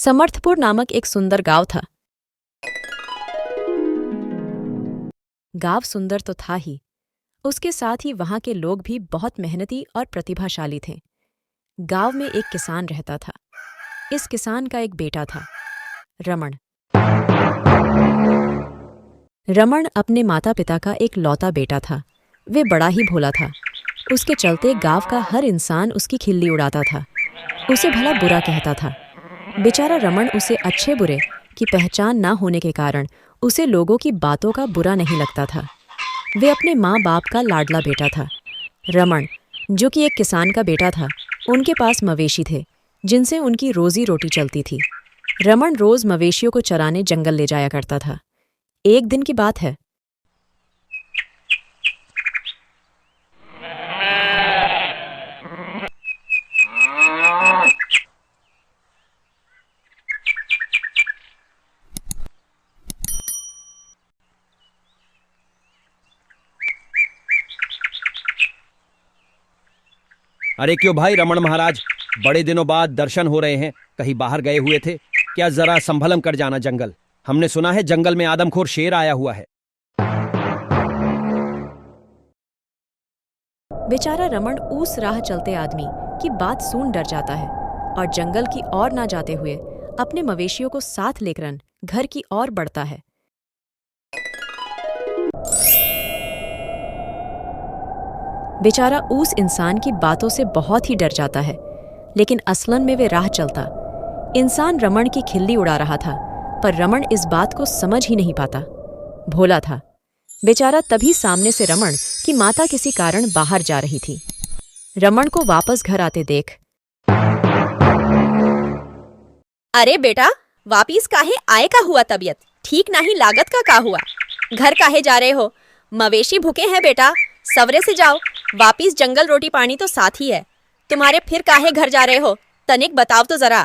समर्थपुर नामक एक सुंदर गांव था। गांव सुंदर तो था ही, उसके साथ ही वहां के लोग भी बहुत मेहनती और प्रतिभाशाली थे। गांव में एक किसान रहता था। इस किसान का एक बेटा था, रमण। रमण अपने माता पिता का एक लौता बेटा था। वे बड़ा ही भोला था। उसके चलते गांव का हर इंसान उसकी खिल्ली उड़ाता था, उसे भला बुरा कहता था। बेचारा रमण उसे अच्छे बुरे की पहचान ना होने के कारण उसे लोगों की बातों का बुरा नहीं लगता था। वे अपने माँ बाप का लाडला बेटा था। रमण, जो कि एक किसान का बेटा था, उनके पास मवेशी थे जिनसे उनकी रोजी रोटी चलती थी। रमण रोज मवेशियों को चराने जंगल ले जाया करता था। एक दिन की बात है। अरे क्यों भाई रमण महाराज, बड़े दिनों बाद दर्शन हो रहे हैं। कहीं बाहर गए हुए थे क्या? जरा संभलम कर जाना जंगल। हमने सुना है जंगल में आदमखोर शेर आया हुआ है। बेचारा रमण उस राह चलते आदमी की बात सुन डर जाता है और जंगल की ओर ना जाते हुए अपने मवेशियों को साथ लेकर घर की ओर बढ़ता है। बेचारा उस इंसान की बातों से बहुत ही डर जाता है, लेकिन असलन में वे राह चलता इंसान रमण की खिल्ली उड़ा रहा था, पर रमण इस बात को समझ ही नहीं पाता। भोला था बेचारा। तभी सामने से रमण की माता किसी कारण बाहर जा रही थी। रमण को वापस घर आते देख, अरे बेटा, वापिस काहे आए का हुआ? तबीयत ठीक नहीं लागत का हुआ? घर काहे जा रहे हो? मवेशी भूखे हैं बेटा, सवरे से जाओ। वापिस जंगल रोटी पानी तो साथ ही है। तुम्हारे फिर काहे घर जा रहे हो? तनिक बताओ तो जरा।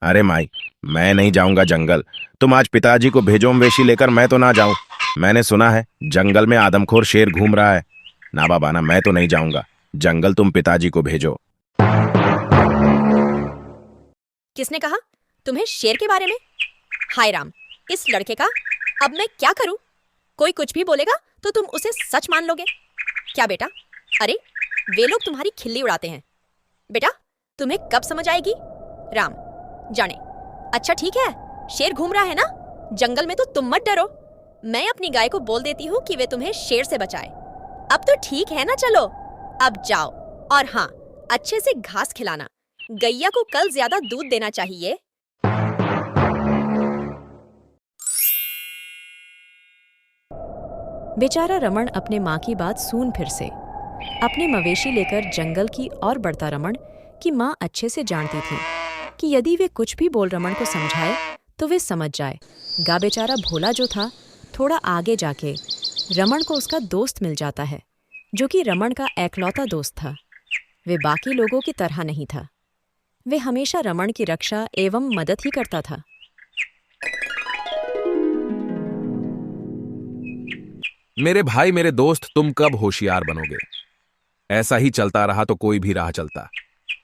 अरे माई, मैं नहीं जाऊंगा जंगल। तुम आज पिताजी को भेजो मवेशी लेकर, मैं तो ना जाऊं। मैंने सुना है जंगल में आदमखोर शेर घूम रहा है। ना बाबा ना, मैं तो नहीं जाऊंगा जंगल। तुम पिताजी को भेजो। किसने कहा तुम्हें शेर के बारे में? हाय राम, इस लड़के का अब मैं क्या करूं? कोई कुछ भी बोलेगा तो तुम उसे सच मान लोगे क्या बेटा? अरे वे लोग तुम्हारी खिल्ली उड़ाते हैं। बेटा तुम्हें कब समझ आएगी? राम जाने। अच्छा ठीक है, शेर घूम रहा है ना जंगल में, तो तुम मत डरो। मैं अपनी गाय को बोल देती हूँ कि वे तुम्हें शेर से बचाए। अब तो ठीक है ना? चलो अब जाओ, और हाँ, अच्छे से घास खिलाना। गैया को कल ज्यादा दूध देना चाहिए। बेचारा रमण अपने माँ की बात सुन फिर से अपने मवेशी लेकर जंगल की ओर बढ़ता। रमण की माँ अच्छे से जानती थी कि यदि वे कुछ भी बोल रमण को समझाए तो वे समझ जाए। गा बेचारा भोला जो था, थोड़ा आगे जाके रमण को उसका दोस्त मिल जाता है, जो कि रमण का एकलौता दोस्त था। वे बाकी लोगों की तरह नहीं था। वे हमेशा रमण की रक्षा एवं मदद ही करता था। मेरे भाई, मेरे दोस्त, तुम कब होशियार बनोगे? ऐसा ही चलता रहा तो कोई भी राह चलता,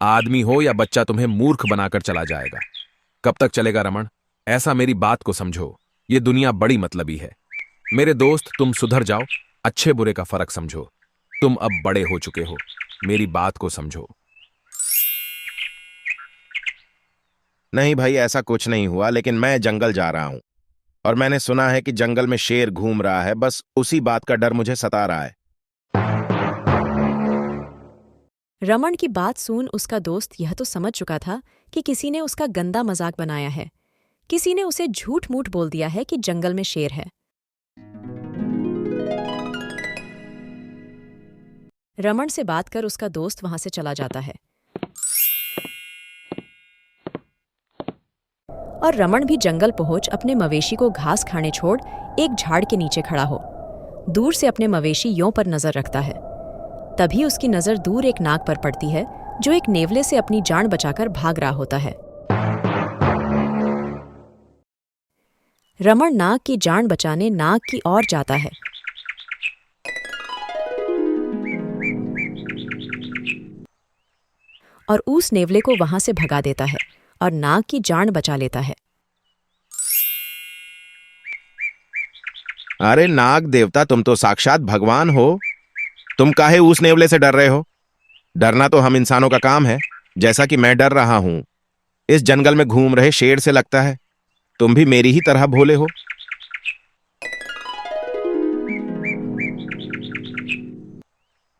आदमी हो या बच्चा, तुम्हें मूर्ख बनाकर चला जाएगा। कब तक चलेगा रमण? ऐसा मेरी बात को समझो, ये दुनिया बड़ी मतलबी है। मेरे दोस्त, तुम सुधर जाओ, अच्छे बुरे का फर्क समझो। तुम अब बड़े हो चुके हो, मेरी बात को समझो। नहीं भाई, ऐसा कुछ नहीं हुआ, लेकिन मैं जंगल जा रहा हूं और मैंने सुना है कि जंगल में शेर घूम रहा है। बस उसी बात का डर मुझे सता रहा है। रमण की बात सुन उसका दोस्त यह तो समझ चुका था कि किसी ने उसका गंदा मजाक बनाया है। किसी ने उसे झूठ मूठ बोल दिया है कि जंगल में शेर है। रमण से बात कर उसका दोस्त वहां से चला जाता है और रमण भी जंगल पहुंच अपने मवेशी को घास खाने छोड़ एक झाड़ के नीचे खड़ा हो दूर से अपने मवेशी यों पर नजर रखता है। तभी उसकी नजर दूर एक नाग पर पड़ती है, जो एक नेवले से अपनी जान बचाकर भाग रहा होता है। रमण नाग की जान बचाने नाग की ओर जाता है। और ऊस नेवले को वहां से भगा देता है और नाग की जान बचा लेता है। अरे नाग देवता, तुम तो साक्षात भगवान हो। तुम काहे उस नेवले से डर रहे हो? डरना तो हम इंसानों का काम है, जैसा कि मैं डर रहा हूं। इस जंगल में घूम रहे शेर से लगता है तुम भी मेरी ही तरह भोले हो।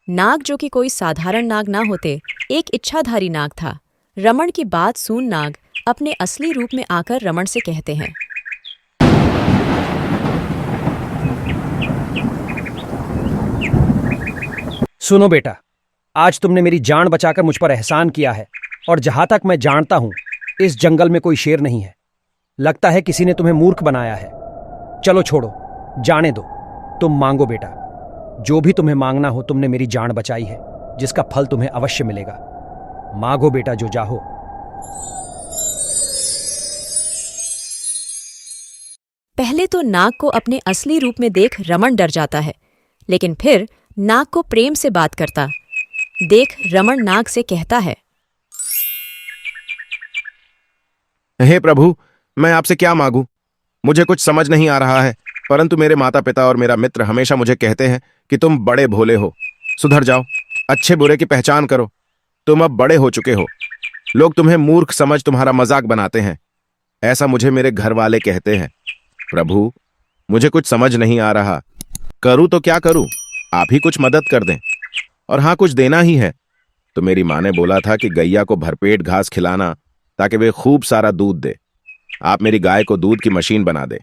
नाग, जो कि कोई साधारण नाग ना होते, एक इच्छाधारी नाग था। रमण की बात सुन नाग अपने असली रूप में आकर रमण से कहते हैं, सुनो बेटा, आज तुमने मेरी जान बचाकर मुझ पर एहसान किया है, और जहां तक मैं जानता हूं इस जंगल में कोई शेर नहीं है। लगता है किसी ने तुम्हें मूर्ख बनाया है। चलो छोड़ो, जाने दो। तुम मांगो बेटा, जो भी तुम्हें मांगना हो। तुमने मेरी जान बचाई है, जिसका फल तुम्हें अवश्य मिलेगा। मांगो बेटा जो चाहो। पहले तो नाग को अपने असली रूप में देख रमण डर जाता है, लेकिन फिर नाग को प्रेम से बात करता देख रमण नाग से कहता है, हे प्रभु, मैं आपसे क्या मांगू? मुझे कुछ समझ नहीं आ रहा है, परंतु मेरे माता पिता और मेरा मित्र हमेशा मुझे कहते हैं कि तुम बड़े भोले हो, सुधर जाओ, अच्छे बुरे की पहचान करो। तुम अब बड़े हो चुके हो, लोग तुम्हें मूर्ख समझ तुम्हारा मजाक बनाते हैं। ऐसा मुझे मेरे घर वाले कहते हैं। प्रभु, मुझे कुछ समझ नहीं आ रहा, करूं तो क्या करूं? आप ही कुछ मदद कर दें। और हाँ, कुछ देना ही है तो मेरी माँ ने बोला था कि गैया को भरपेट घास खिलाना ताकि वे खूब सारा दूध दे। आप मेरी गाय को दूध की मशीन बना दे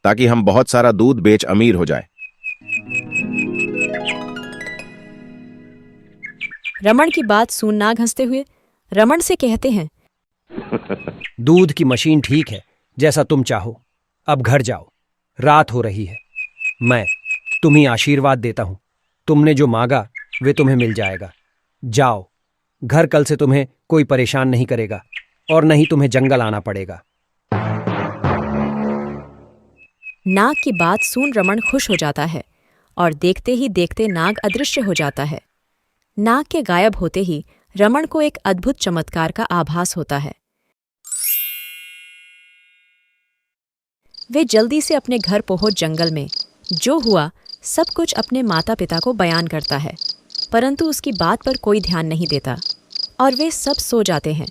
ताकि हम बहुत सारा दूध बेच अमीर हो जाए। रमण की बात सुन नाग हंसते हुए रमण से कहते हैं, दूध की मशीन ठीक है, जैसा तुम चाहो। अब घर जाओ, रात हो रही है। मैं तुम्हें आशीर्वाद देता हूं। तुमने जो मांगा वे तुम्हें मिल जाएगा। जाओ घर, कल से तुम्हें कोई परेशान नहीं करेगा और नहीं तुम्हें जंगल आना पड़ेगा। नाग की बात सुन रमण खुश हो जाता है और देखते ही देखते नाग अदृश्य हो जाता है। नाग के गायब होते ही रमण को एक अद्भुत चमत्कार का आभास होता है। वे जल्दी से अपने घर पहुंच जंगल में जो हुआ सब कुछ अपने माता पिता को बयान करता है, परंतु उसकी बात पर कोई ध्यान नहीं देता और वे सब सो जाते हैं।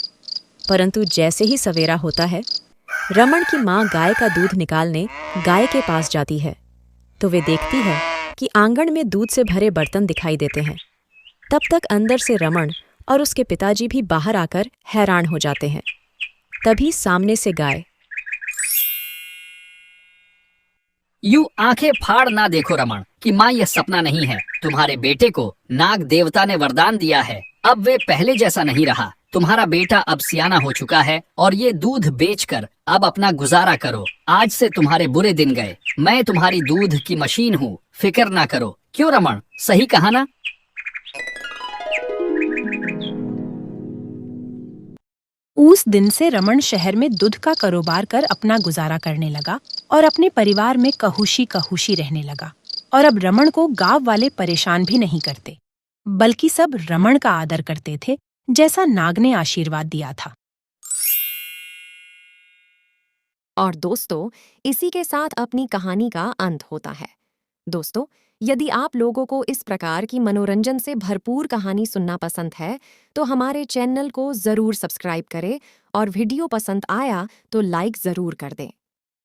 परंतु जैसे ही सवेरा होता है, रमण की माँ गाय का दूध निकालने गाय के पास जाती है तो वे देखती है कि आंगन में दूध से भरे बर्तन दिखाई देते हैं। तब तक अंदर से रमण और उसके पिताजी भी बाहर आकर हैरान हो जाते हैं। तभी सामने से गाय, यूं आंखें फाड़ ना देखो रमण कि माँ यह सपना नहीं है। तुम्हारे बेटे को नाग देवता ने वरदान दिया है। अब वे पहले जैसा नहीं रहा। तुम्हारा बेटा अब सियाना हो चुका है और ये दूध बेचकर अब अपना गुजारा करो। आज से तुम्हारे बुरे दिन गए। मैं तुम्हारी दूध की मशीन हूँ, फिक्र ना करो। क्यों रमण, सही कहा ना? उस दिन से रमण शहर में दूध का कारोबार कर अपना गुजारा करने लगा और अपने परिवार में कहुशी कहुशी रहने लगा। और अब रमण को गांव वाले परेशान भी नहीं करते, बल्कि सब रमण का आदर करते थे, जैसा नाग ने आशीर्वाद दिया था। और दोस्तों, इसी के साथ अपनी कहानी का अंत होता है। दोस्तों, यदि आप लोगों को इस प्रकार की मनोरंजन से भरपूर कहानी सुनना पसंद है तो हमारे चैनल को ज़रूर सब्सक्राइब करें और वीडियो पसंद आया तो लाइक ज़रूर कर दें।